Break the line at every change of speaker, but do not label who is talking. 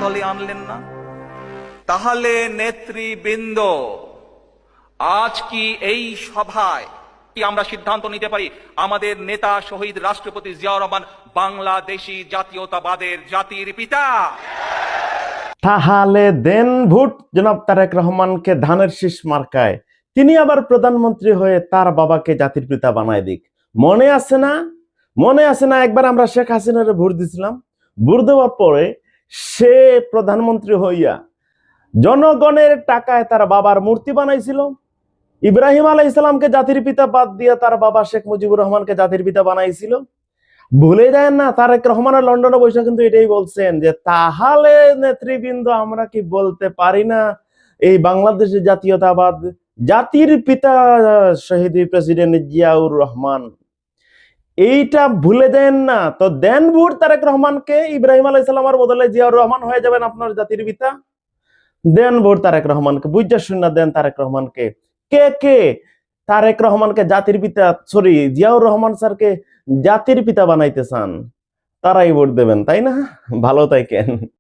দলে আনলেন না? তাহলে নেতৃবৃন্দ, আজ কি এই সভায় কি আমরা সিদ্ধান্ত নিতে পারি আমাদের নেতা শহীদ রাষ্ট্রপতি জিয়াউর রহমান বাংলাদেশী জাতীয়তাবাদের জাতির পিতা?
তাহলে দেন ভোট জনাব তারেক রহমানকে ধানের শীষ মার্কায়, তিনি আবার প্রধানমন্ত্রী হয়ে তার বাবাকে জাতির পিতা বানায় দিক। মনে আছে না? মনে আছে না একবার আমরা শেখ হাসিনার ভোট দিছিলাম? ভোট দেওয়ার পরে সে প্রধানমন্ত্রী হইয়া জনগণের টাকায় তার বাবার মূর্তি বানাইছিল। ইব্রাহিম আলাইহিস সালামকে জাতির পিতা বাদ দিয়ে তার বাবা শেখ মুজিবুর রহমানকে জাতির পিতা বানাইছিল। ভুলে যায় না? তারেক রহমানের লন্ডনে বসে কিন্তু এটাই বলছেন যে তাহলে নেতৃবৃন্দ, আমরা কি বলতে পারি না এই বাংলাদেশের জাতীয়তাবাদ জাতির পিতা শহীদ প্রেসিডেন্ট জিয়াউর রহমান? এইটা ভুলে দেন না তো। দেন ভোট তারেক রহমানকে, ইব্রাহিম আলাইহিস সালামের বদলে জিয়াউর রহমান হয়ে যাবেন আপনার জাতির পিতা। দেন ভোট তারেক রহমানকে, বুঝা শুনা দেন তারেক রহমানকে। কে কে তারেক রহমানকে জাতির পিতা, সরি জিয়াউর রহমান স্যারকে জাতির পিতা বানাইতে চান, তারাই ভোট দেবেন, তাই না? ভালো থাকেন।